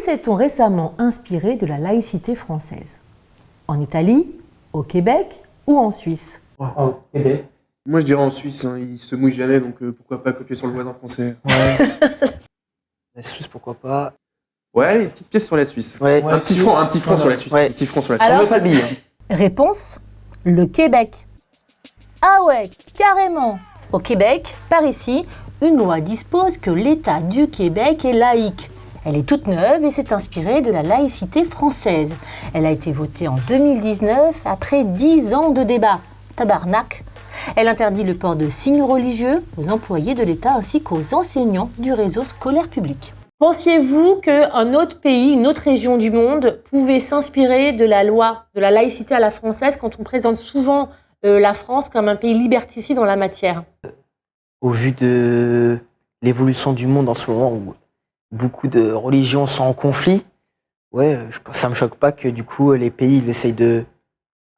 s'est-on récemment inspiré de la laïcité française? En Italie, au Québec ou en Suisse? Au Québec. Moi, je dirais en Suisse, hein, il se mouille jamais, donc pourquoi pas copier sur le voisin français. Ouais. La Suisse, pourquoi pas. Ouais, une petite pièce sur la Suisse. Ouais. Un petit franc sur la Suisse. Ouais. Un petit franc sur la Suisse. Alors, On veut pas le billet. Réponse, le Québec. Ah ouais, carrément. Au Québec, par ici, une loi dispose que l'État du Québec est laïque. Elle est toute neuve et s'est inspirée de la laïcité française. Elle a été votée en 2019 après 10 ans de débat. Tabarnak. Elle interdit le port de signes religieux aux employés de l'État ainsi qu'aux enseignants du réseau scolaire public. Pensiez-vous qu'un autre pays, une autre région du monde pouvait s'inspirer de la loi, de la laïcité à la française quand on présente souvent la France comme un pays liberticide en la matière? Au vu de l'évolution du monde en ce moment où beaucoup de religions sont en conflit, ouais, ça me choque pas que du coup les pays ils essayent de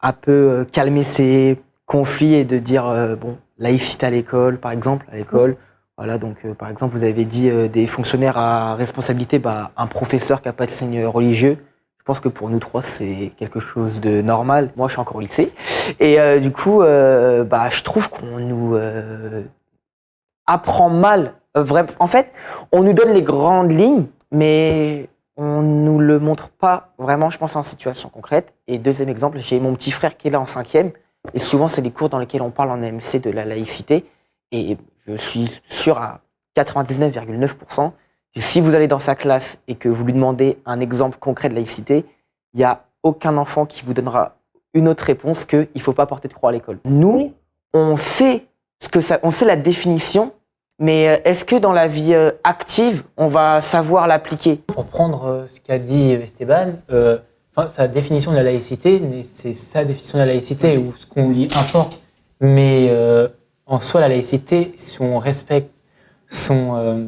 un peu calmer ces conflits et de dire bon, laïcité à l'école, par exemple, à l'école. Voilà, donc par exemple, vous avez dit des fonctionnaires à responsabilité, un professeur qui n'a pas de signe religieux. Je pense que pour nous trois, c'est quelque chose de normal. Moi, je suis encore au lycée. Et du coup, je trouve qu'on nous apprend mal. En fait, on nous donne les grandes lignes, mais on nous le montre pas vraiment, je pense, en situation concrète. Et deuxième exemple, j'ai mon petit frère qui est là en 5e. Et souvent, c'est les cours dans lesquels on parle en AMC de la laïcité. Et je suis sûr à 99,9% que si vous allez dans sa classe et que vous lui demandez un exemple concret de laïcité, il n'y a aucun enfant qui vous donnera une autre réponse qu'il ne faut pas porter de croix à l'école. Nous, on sait on sait la définition, mais est-ce que dans la vie active, on va savoir l'appliquer? Pour prendre ce qu'a dit Esteban, sa définition de la laïcité, c'est sa définition de la laïcité ou ce qu'on lui importe. Mais en soi, la laïcité, si on respecte sa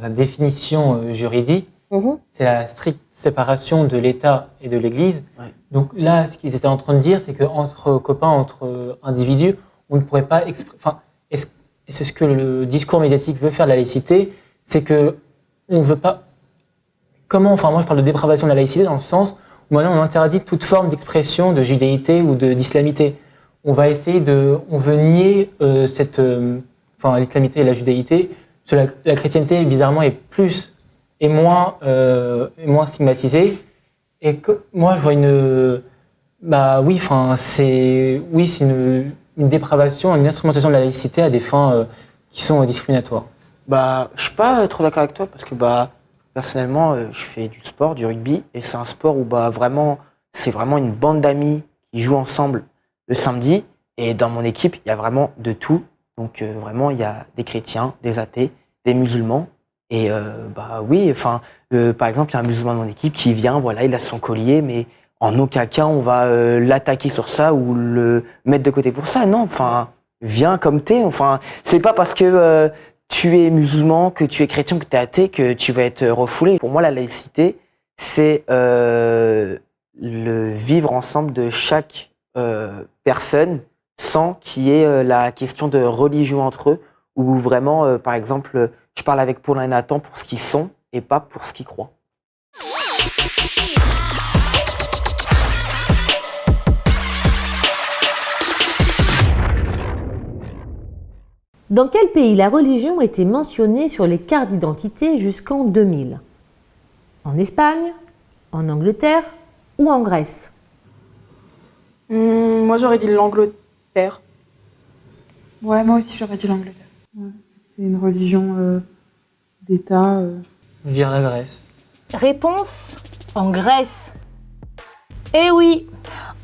définition juridique, c'est la stricte séparation de l'État et de l'Église. Ouais. Donc là, ce qu'ils étaient en train de dire, c'est qu'entre copains, entre individus, on ne pourrait pas c'est ce que le discours médiatique veut faire de la laïcité, c'est que on ne veut pas... moi je parle de dépravation de la laïcité dans le sens où maintenant on interdit toute forme d'expression de judéité ou d'islamité. On va essayer on veut nier l'islamité et la judéité. La chrétienté, bizarrement, est moins stigmatisée. Et moi, je vois c'est une dépravation, une instrumentation de la laïcité à des fins qui sont discriminatoires. Je suis pas trop d'accord avec toi parce que personnellement, je fais du sport, du rugby, et c'est un sport où c'est vraiment une bande d'amis qui jouent ensemble le samedi. Et dans mon équipe, il y a vraiment de tout. Donc vraiment, il y a des chrétiens, des athées, des musulmans. Et par exemple, il y a un musulman dans mon équipe qui vient, voilà, il a son collier, mais en aucun cas on va l'attaquer sur ça ou le mettre de côté pour ça. Non, viens comme t'es. C'est pas parce que tu es musulman, que tu es chrétien, que tu es athée, que tu vas être refoulé. Pour moi, la laïcité, c'est le vivre ensemble de chaque personne sans qu'il y ait la question de religion entre eux, ou vraiment, par exemple, je parle avec Paulin et Nathan pour ce qu'ils sont et pas pour ce qu'ils croient. Dans quel pays la religion était mentionnée sur les cartes d'identité jusqu'en 2000? En Espagne, en Angleterre ou en Grèce? Moi, j'aurais dit l'Angleterre. Ouais, moi aussi, j'aurais dit l'Angleterre. Ouais. C'est une religion d'État. Je veux dire la Grèce. Réponse, en Grèce. Eh oui,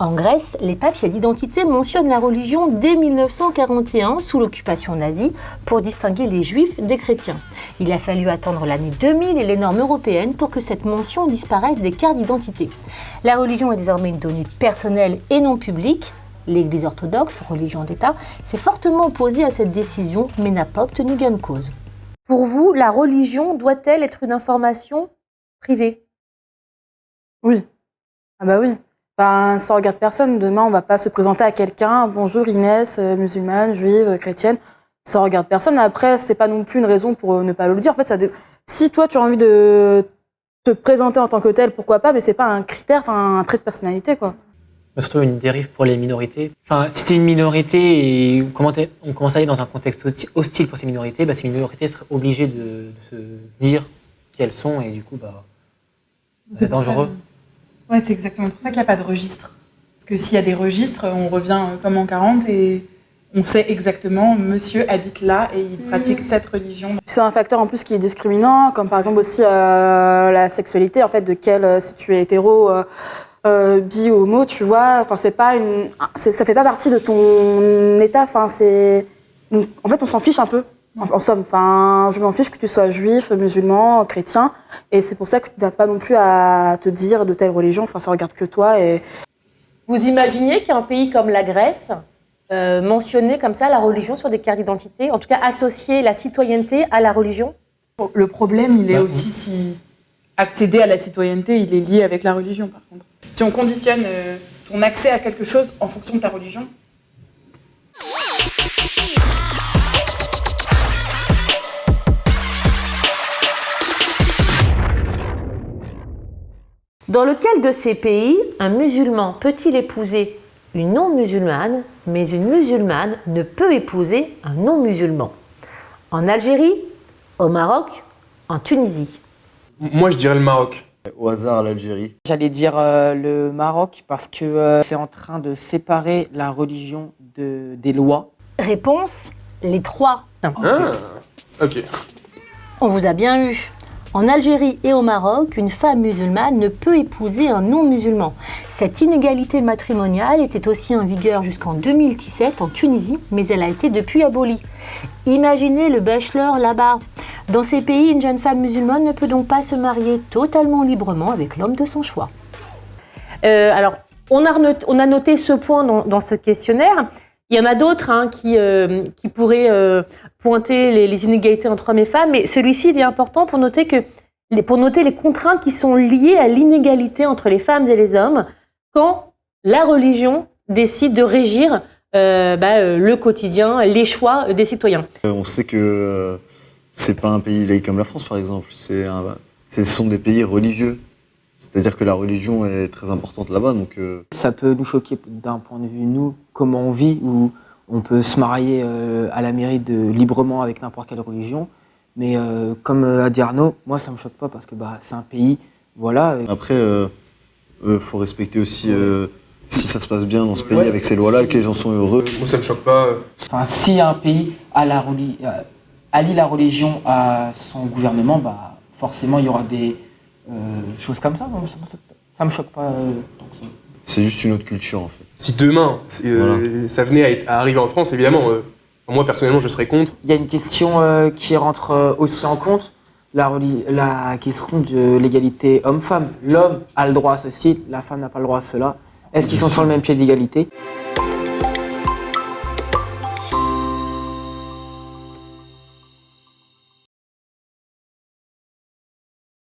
en Grèce, les papiers d'identité mentionnent la religion dès 1941 sous l'occupation nazie pour distinguer les juifs des chrétiens. Il a fallu attendre l'année 2000 et les normes européennes pour que cette mention disparaisse des cartes d'identité. La religion est désormais une donnée personnelle et non publique. L'Église orthodoxe, religion d'État, s'est fortement opposée à cette décision mais n'a pas obtenu gain de cause. Pour vous, la religion doit-elle être une information privée? Oui. Ah bah oui. Ça regarde personne. Demain, on va pas se présenter à quelqu'un. Bonjour Inès, musulmane, juive, chrétienne. Ça regarde personne. Après, c'est pas non plus une raison pour ne pas le dire. En fait, si toi, tu as envie de te présenter en tant que tel, pourquoi pas, mais c'est pas un critère, un trait de personnalité, quoi. Mais surtout une dérive pour les minorités. Enfin, si t'es une minorité et on commence à aller dans un contexte hostile pour ces minorités seraient obligées de se dire qui elles sont et du coup, c'est dangereux. Ouais, c'est exactement pour ça qu'il n'y a pas de registre. Parce que s'il y a des registres, on revient comme en 40 et on sait exactement, monsieur habite là et il pratique cette religion. C'est un facteur en plus qui est discriminant, comme par exemple aussi la sexualité, en fait, si tu es hétéro, bi ou homo, tu vois, enfin ça fait pas partie de ton état, en fait on s'en fiche un peu, en somme, je m'en fiche que tu sois juif, musulman, chrétien, et c'est pour ça que tu n'as pas non plus à te dire de telle religion, ça regarde que toi. Et Vous imaginez qu'un pays comme la Grèce mentionnait comme ça la religion sur des cartes d'identité, en tout cas associer la citoyenneté à la religion? Le problème, il est aussi si accéder à la citoyenneté, il est lié avec la religion, par contre. Si on conditionne ton accès à quelque chose en fonction de ta religion. Dans lequel de ces pays, un musulman peut-il épouser une non-musulmane, mais une musulmane ne peut épouser un non-musulman? En Algérie, au Maroc, en Tunisie. Moi, je dirais le Maroc. Au hasard, l'Algérie. J'allais dire le Maroc parce que c'est en train de séparer la religion des lois. Réponse, les trois. Ah, ok. On vous a bien eu. En Algérie et au Maroc, une femme musulmane ne peut épouser un non-musulman. Cette inégalité matrimoniale était aussi en vigueur jusqu'en 2017 en Tunisie, mais elle a été depuis abolie. Imaginez le bachelor là-bas. Dans ces pays, une jeune femme musulmane ne peut donc pas se marier totalement librement avec l'homme de son choix. Alors, on a noté ce point dans ce questionnaire. Il y en a d'autres qui pourraient pointer les inégalités entre hommes et femmes, mais celui-ci il est important pour noter les contraintes qui sont liées à l'inégalité entre les femmes et les hommes quand la religion décide de régir le quotidien, les choix des citoyens. On sait que c'est pas un pays laïque comme la France, par exemple. Ce sont des pays religieux. C'est-à-dire que la religion est très importante là-bas, donc... Ça peut nous choquer d'un point de vue, nous, comment on vit, où on peut se marier à la mairie librement avec n'importe quelle religion. Mais comme a dit Arnaud, moi ça me choque pas parce que c'est un pays, voilà. Après, faut respecter aussi si ça se passe bien dans ce pays avec ces lois-là, que les gens sont heureux. Moi, ça me choque pas. Enfin, si un pays allie la religion à son gouvernement, forcément il y aura des choses comme ça. Donc, ça me choque pas tant que ça. C'est juste une autre culture en fait. Si demain, ça venait à arriver en France, évidemment, moi personnellement, je serais contre. Il y a une question qui rentre aussi en compte, la question de l'égalité homme-femme. L'homme a le droit à ceci, la femme n'a pas le droit à cela. Est-ce qu'ils sont sur le même pied d'égalité ?